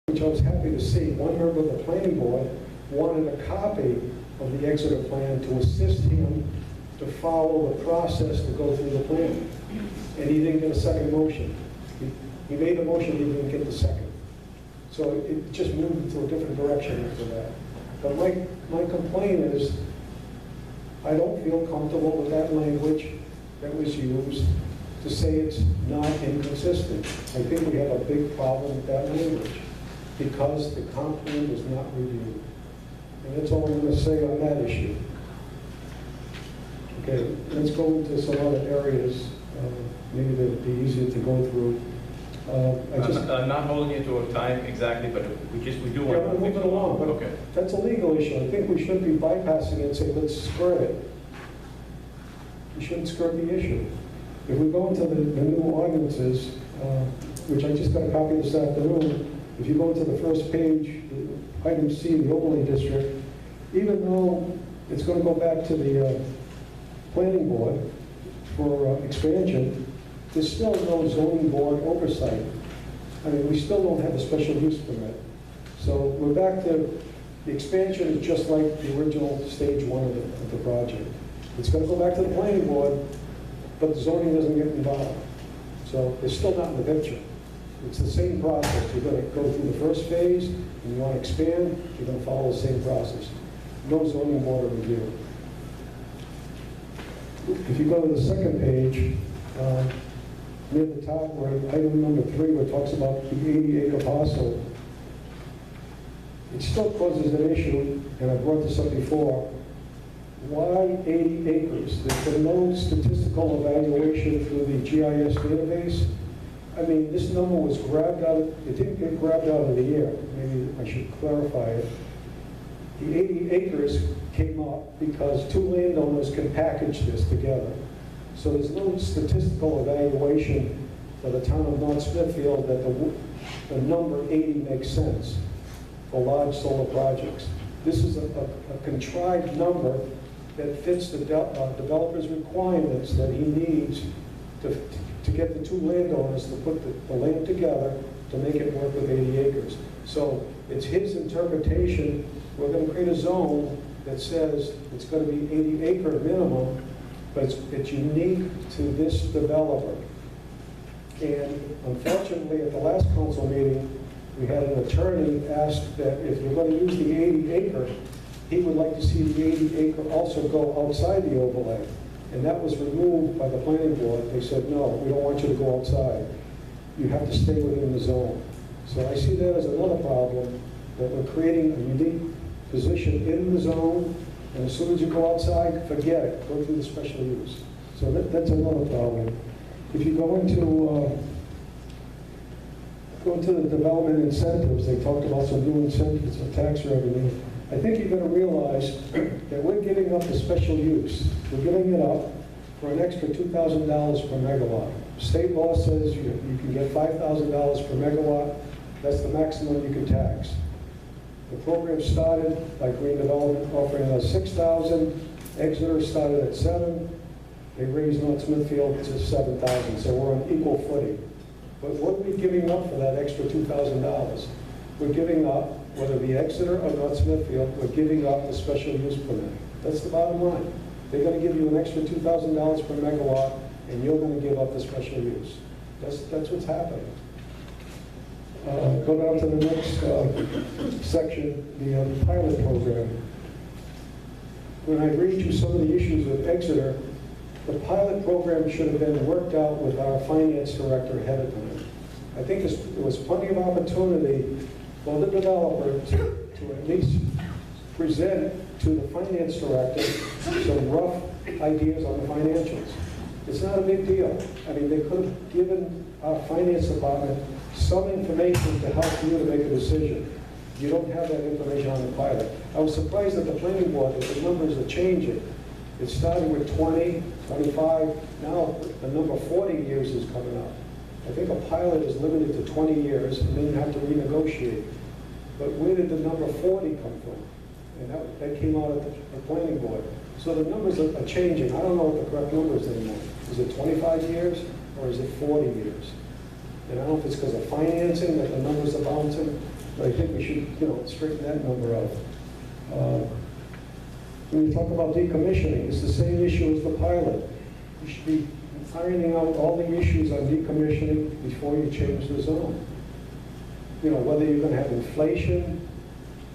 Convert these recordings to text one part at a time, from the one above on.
which I was happy to see, one member of the planning board wanted a copy of the Exeter plan to assist him to follow the process to go through the plan. And he didn't get a second motion. He made a motion, he didn't get the second. So it just moved into a different direction after that. But my complaint is, I don't feel comfortable with that language that was used to say it's not inconsistent. I think we have a big problem with that language because the comp plan was not reviewed. And that's all I'm going to say on that issue. Okay, let's go into some other areas. Maybe that would be easier to go through. I'm not holding you to a time exactly, but we do want to move it along. But okay. That's a legal issue. I think we shouldn't be bypassing it and say, let's skirt it. We shouldn't skirt the issue. If we go into the new ordinances, which I just got a copy this afternoon, if you go to the first page, item C, the overlay district, even though it's going to go back to the planning board for expansion, there's still no zoning board oversight. I mean, we still don't have a special use permit. So we're back to, the expansion is just like the original stage one of the project. It's going to go back to the planning board, but the zoning doesn't get involved. So it's still not in the picture. It's the same process. You're going to go through the first phase, and you want to expand, you're going to follow the same process. No zoning board of review. If you go to the second page, near the top, where item number 3, where it talks about the 80-acre parcel, it still causes an issue, and I brought this up before. Why 80 acres? There's been no statistical evaluation through the GIS database. I mean, this number was grabbed out, it didn't get grabbed out of the air. Maybe I should clarify it. The 80 acres came up because 2 landowners can package this together. So there's no statistical evaluation for the town of North Smithfield that the number 80 makes sense for large solar projects. This is a contrived number that fits the developer's requirements that he needs to get the 2 landowners to put the land together to make it work with 80 acres. So it's his interpretation. We're going to create a zone that says it's going to be 80 acre minimum, but it's unique to this developer. And unfortunately, at the last council meeting, we had an attorney ask that if you're going to use the 80 acre, he would like to see the 80 acre also go outside the overlay. And that was removed by the planning board. They said, no, we don't want you to go outside. You have to stay within the zone. So I see that as another problem, that we're creating a unique position in the zone, and as soon as you go outside, forget it, go through the special use. So that's another problem. If you go into the development incentives, they talked about some new incentives for tax revenue. I think you're going to realize that we're giving up the special use. We're giving it up for an extra $2,000 per megawatt. State law says you can get $5,000 per megawatt. That's the maximum you can tax. The program started by Green Development offering us $6,000. Exeter started at $7,000. They raised North Smithfield to $7,000. So we're on equal footing. But what are we giving up for that extra $2,000? We're giving up, whether it be Exeter or North Smithfield, we're giving up the special use permit. That's the bottom line. They're going to give you an extra $2,000 per megawatt, and you're going to give up the special use. That's what's happening. Go down to the next section, the pilot program. When I read you some of the issues with Exeter, the pilot program should have been worked out with our finance director ahead of time. I think there was plenty of opportunity for the developer to at least present to the finance director some rough ideas on the financials. It's not a big deal. I mean, they could have given our finance department some information to help you to make a decision. You don't have that information on the pilot. I was surprised at the planning board that the numbers are changing. It started with 20, 25, now the number 40 years is coming up. I think a pilot is limited to 20 years, and then you have to renegotiate. But where did the number 40 come from? And that came out of the planning board. So the numbers are changing. I don't know what the correct number is anymore. Is it 25 years, or is it 40 years? And I don't know if it's because of financing that the numbers are bouncing. But I think we should, straighten that number out. When you talk about decommissioning, it's the same issue as the pilot. You should be ironing out all the issues on decommissioning before you change the zone. Whether you're going to have inflation,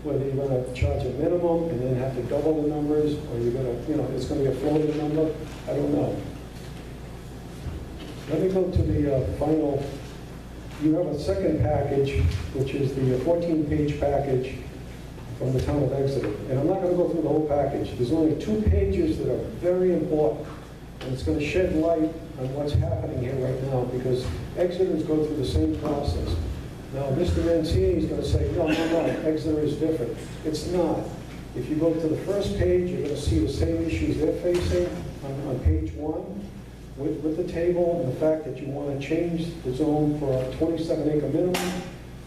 whether you're going to charge a minimum and then have to double the numbers, or you're going to, it's going to be a floating number, I don't know. Let me go to the final. You have a second package, which is the 14-page package from the town of Exeter. And I'm not going to go through the whole package. There's only 2 pages that are very important. And it's going to shed light on what's happening here right now, because Exeter's go through the same process. Now, Mr. Mancini is going to say, no, Exeter is different. It's not. If you go to the first page, you're going to see the same issues they're facing on page 1. With the table and the fact that you want to change the zone for a 27-acre minimum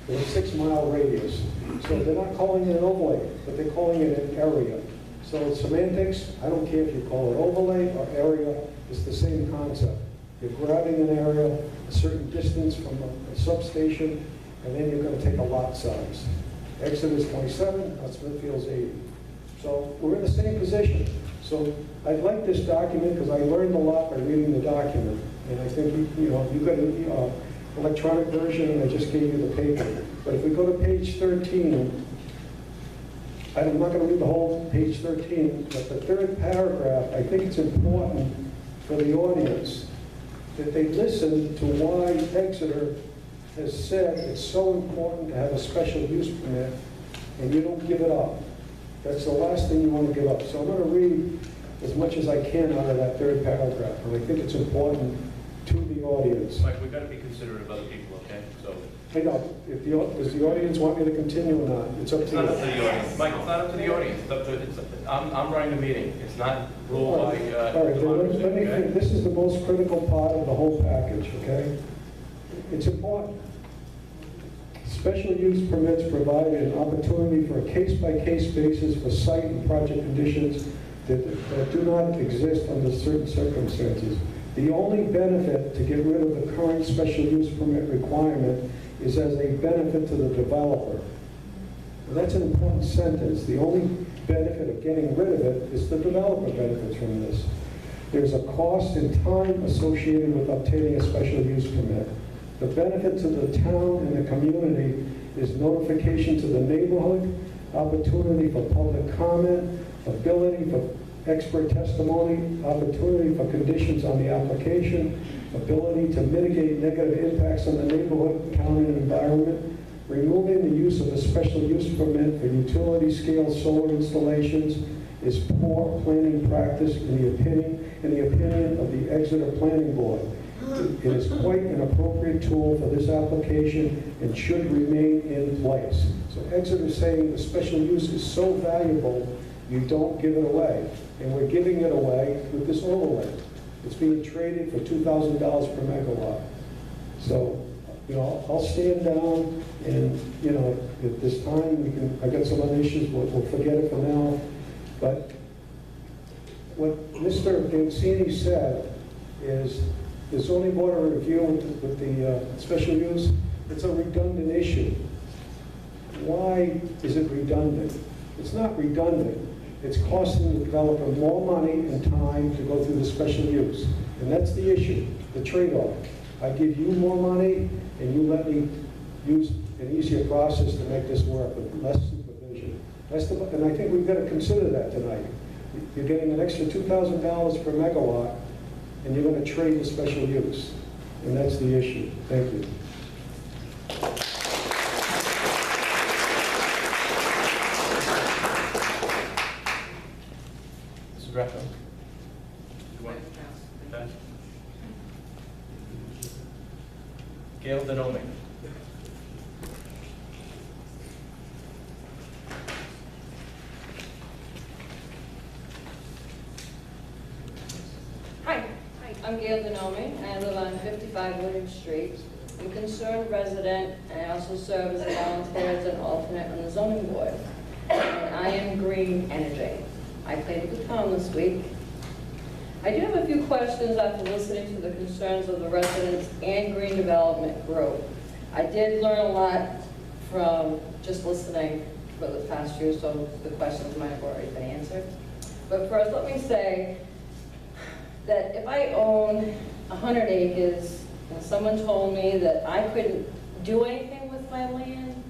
with a 6-mile radius. So they're not calling it an overlay, but they're calling it an area. So semantics, I don't care if you call it overlay or area, it's the same concept. You're grabbing an area, a certain distance from a substation, and then you're going to take a lot size. Exeter's 27, Smithfield's 80. So we're in the same position. So I like this document because I learned a lot by reading the document. And I think, you got an electronic version, and I just gave you the paper. But if we go to page 13, I'm not going to read the whole page 13, but the 3rd paragraph, I think it's important for the audience that they listen to why Exeter has said it's so important to have a special use permit, and you don't give it up. That's the last thing you want to give up. So I'm going to read as much as I can out of that 3rd paragraph, and I think it's important to the audience. Mike, we've got to be considerate of other people, okay? So I know. Does the audience want me to continue or not? It's up to it's you. not up to the audience. Mike, it's not up to the audience. It's up to, I'm running the meeting. It's not ruled by all right, democracy, let me okay? think. This is the most critical part of the whole package, okay? It's important. Special use permits provide an opportunity for a case-by-case basis for site and project conditions that do not exist under certain circumstances. The only benefit to get rid of the current special use permit requirement is as a benefit to the developer. Well, that's an important sentence. The only benefit of getting rid of it is the developer benefits from this. There's a cost and time associated with obtaining a special use permit. The benefit to the town and the community is notification to the neighborhood, opportunity for public comment, ability for expert testimony, opportunity for conditions on the application, ability to mitigate negative impacts on the neighborhood, town, and environment, removing the use of a special use permit for utility scale solar installations is poor planning practice in the opinion of the Exeter Planning Board. It is quite an appropriate tool for this application and should remain in place. So Exeter is saying the special use is so valuable, you don't give it away. And we're giving it away with this overlay. It's being traded for $2,000 per megawatt. So, I'll stand down and, at this time, I got some other issues, we'll forget it for now. But what Mr. Mancini said is the zoning board of review with the special use, it's a redundant issue. Why is it redundant? It's not redundant. It's costing the developer more money and time to go through the special use. And that's the issue, the trade-off. I give you more money, and you let me use an easier process to make this work with less supervision. And I think we've got to consider that tonight. You're getting an extra $2,000 per megawatt, and you're going to trade the special use. And that's the issue. Thank you. Mrs. Greco? Okay. Gail Denome. Hi, I'm Gail Denome, and I live on 55 William Street. I'm a concerned resident, and I also serve as a volunteer as an alternate on the zoning board. And I am green energy. I played with the town this week. I do have a few questions after listening to the concerns of the residents and green development group. I did learn a lot from just listening for the past year, so the questions might have already been answered. But first, let me say that if I own 100 acres and someone told me that I couldn't do anything with my land,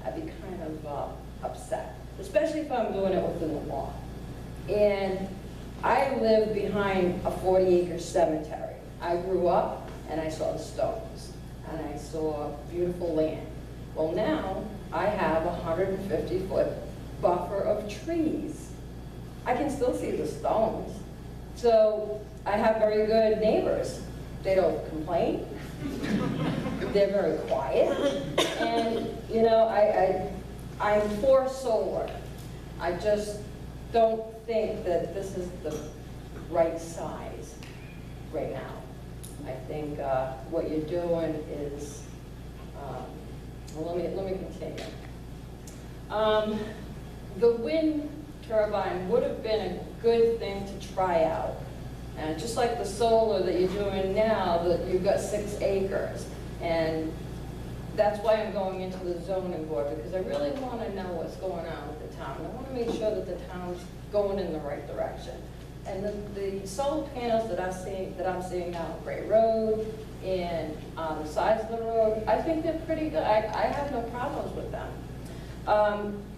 I'd be kind of upset, especially if I'm doing it within the law. And I live behind a 40-acre cemetery. I grew up and I saw the stones and I saw beautiful land. Well, now I have a 150-foot buffer of trees. I can still see the stones. So I have very good neighbors. They don't complain. They're very quiet. And, you know, I'm for solar. I just don't think that this is the right size right now. I think what you're doing is, well, let me continue. The wind turbine would have been a good thing to try out. And just like the solar that you're doing now, that you've got 6 acres. And that's why I'm going into the zoning board, because I really want to know what's going on with the town. I want to make sure that the town's going in the right direction. And the solar panels that I'm seeing now on Gray Road and on the sides of the road, I think they're pretty good. I have no problems with them.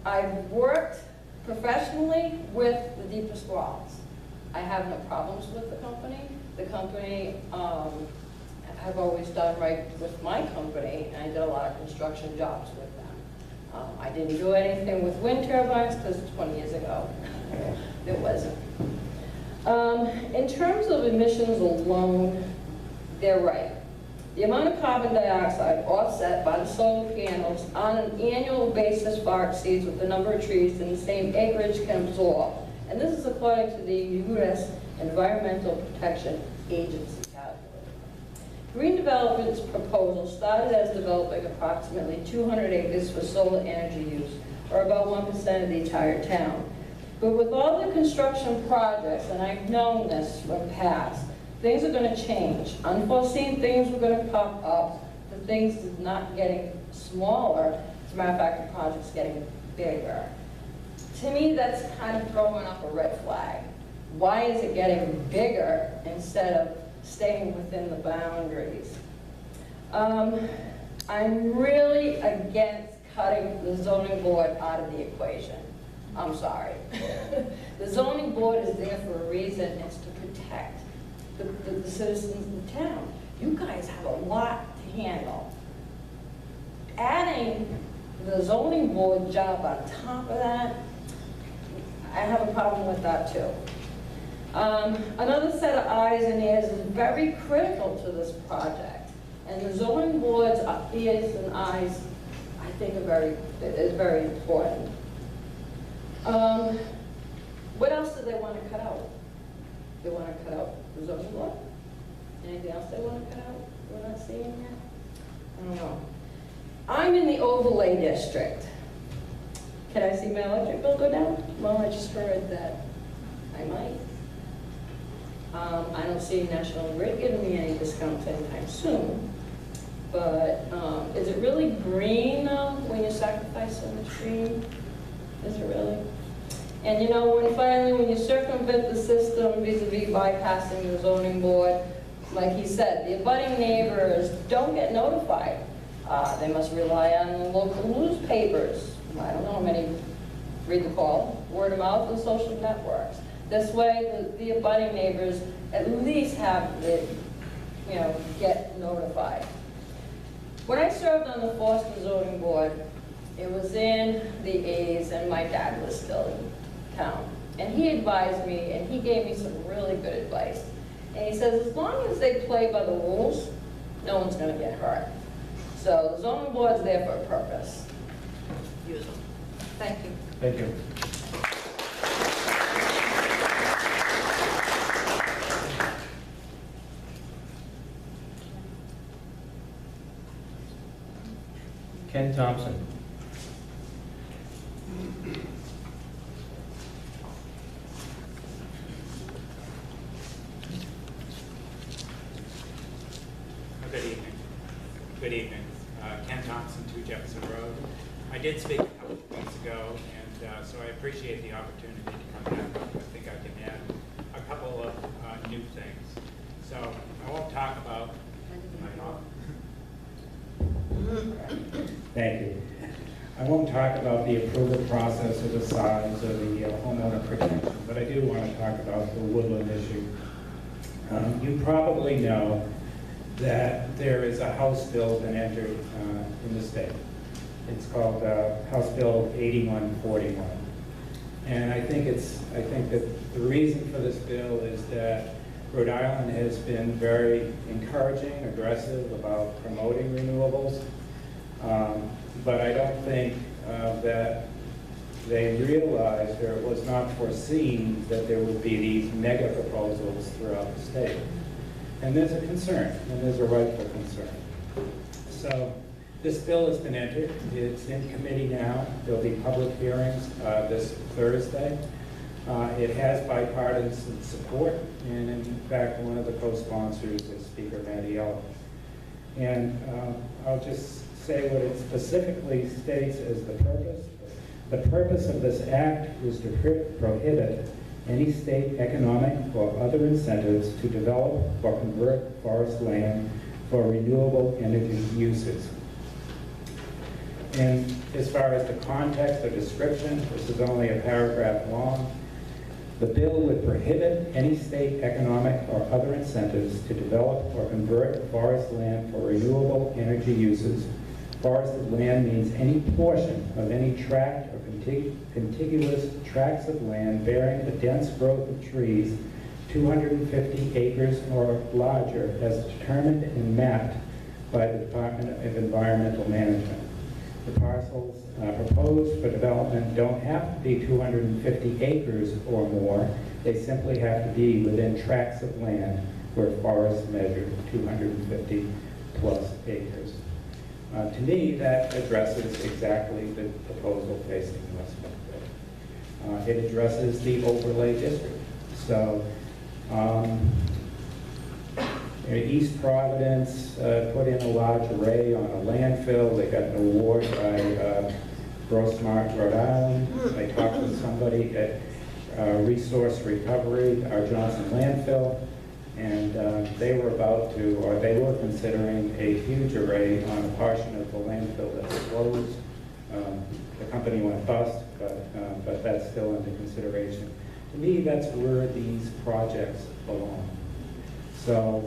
I've worked professionally with the Deeper Squalls. I have no problems with the company. The company have always done right with my company, and I did a lot of construction jobs with them. I didn't do anything with wind turbines because 20 years ago, there wasn't. In terms of emissions alone, they're right. The amount of carbon dioxide offset by the solar panels on an annual basis far exceeds what the number of trees in the same acreage can absorb. And this is according to the U.S. Environmental Protection Agency calculator. Green Development's proposal started as developing approximately 200 acres for solar energy use, or about 1% of the entire town. But with all the construction projects, and I've known this from past, things are going to change. Unforeseen things are going to pop up. The things is not getting smaller. As a matter of fact, the project's getting bigger. To me, that's kind of throwing up a red flag. Why is it getting bigger instead of staying within the boundaries? I'm really against cutting the zoning board out of the equation. I'm sorry. The zoning board is there for a reason. It's to protect the citizens of the town. You guys have a lot to handle. Adding the zoning board job on top of that, I have a problem with that too. Another set of eyes and ears is very critical to this project. And the zoning board's ears and eyes, I think, is very important. What else do they want to cut out? They want to cut out the zoning board? Anything else they want to cut out we're not seeing here? I don't know. I'm in the overlay district. Can I see my electric bill go down? Well, I just heard that I might. I don't see National Grid giving me any discounts anytime soon. But is it really green when you sacrifice so much green? Is it really? And you know, when you circumvent the system vis-a-vis bypassing the zoning board, like he said, the abutting neighbors don't get notified. They must rely on the local newspapers. I don't know how many read the call, word of mouth, and social networks. This way, the abutting neighbors at least have the, get notified. When I served on the Foster zoning board, it was in the 80s, and my dad was still in town. And he advised me, and he gave me some really good advice. And he says, as long as they play by the rules, no one's going to get hurt. So the zoning board's there for a purpose. Use them. Thank you. Thank you. Ken Thompson. Good evening. Ken Thompson, 2 Jefferson Road. did speak a couple of weeks ago, and so I appreciate the opportunity to come back. I think I can add a couple of new things. So I won't talk about. Thank you. I won't talk about the approval process or the size or the homeowner protection, but I do want to talk about the woodland issue. You probably know that there is a House bill that entered in the state. It's called House Bill 8141. And I think that the reason for this bill is that Rhode Island has been very encouraging, aggressive about promoting renewables. But I don't think that they realized, or it was not foreseen, that there would be these mega proposals throughout the state. And there's a concern, and there's a rightful concern. So this bill has been entered. It's in committee now. There'll be public hearings this Thursday. It has bipartisan support, and in fact, one of the co-sponsors is Speaker Mattiello. And I'll just say what it specifically states as the purpose. The purpose of this act is to prohibit any state economic or other incentives to develop or convert forest land for renewable energy uses. And as far as the context or description, this is only a paragraph long. The bill would prohibit any state economic or other incentives to develop or convert forest land for renewable energy uses. Forested land means any portion of any tract or contiguous tracts of land bearing a dense growth of trees 250 acres or larger as determined and mapped by the Department of Environmental Management. The parcels proposed for development don't have to be 250 acres or more. They simply have to be within tracts of land where forests measure 250 plus acres. To me, that addresses exactly the proposal facing West Smithfield. It addresses the overlay district. So East Providence put in a large array on a landfill. They got an award by Grossmart, Rhode Island. I talked with somebody at Resource Recovery, our Johnson landfill, and they were about to, or they were considering a huge array on a portion of the landfill that was closed. The company went bust, but that's still under consideration. To me, that's where these projects belong. So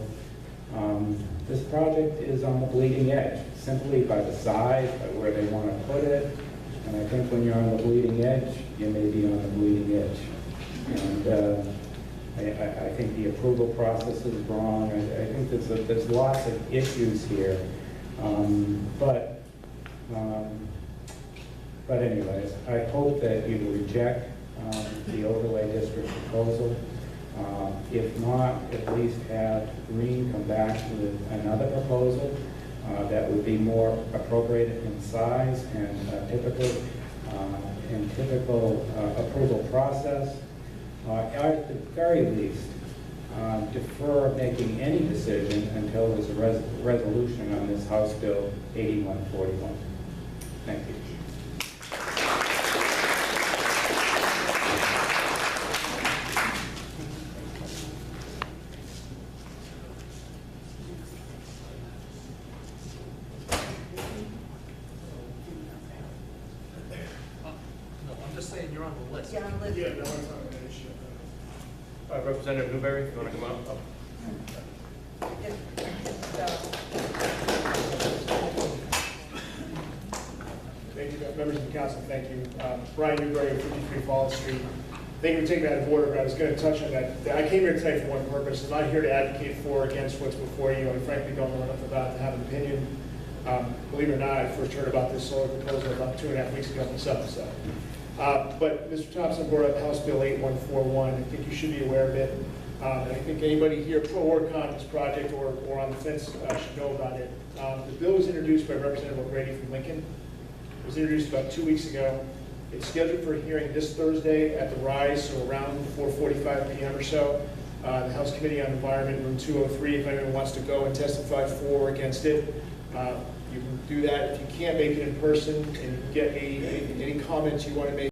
this project is on the bleeding edge, simply by the size, by where they want to put it. And I think when you're on the bleeding edge, you may be on the bleeding edge. And I think the approval process is wrong. I think there's lots of issues here. But anyways, I hope that you reject the overlay district proposal. If not, at least have Green come back with another proposal that would be more appropriate in size and typical approval process. At the very least, defer making any decision until there's a resolution on this House Bill 8141. Thank you. You're on the list. Yeah, I'm listening. Yeah, no, it's not an issue. Representative Newberry, if you want to come up. Thank you, members of the council, thank you. Brian Newberry of 53 Falls Street. Thank you for taking that out of order, but I was going to touch on that. I came here tonight for one purpose. I'm not here to advocate for or against what's before you. I frankly don't know enough about it to have an opinion. Believe it or not, I first heard about this solar proposal about 2.5 weeks ago myself. So. But Mr. Thompson brought up House Bill 8141. I think you should be aware of it. And I think anybody here pro or con this project or on the fence should know about it. The bill was introduced by Representative O'Grady from Lincoln. It was introduced about 2 weeks ago. It's scheduled for a hearing this Thursday at the Rise, so around 4:45 p.m. or so. The House Committee on Environment, room 203, if anyone wants to go and testify for or against it. You we can do that. If you can't make it in person and get any comments you want to make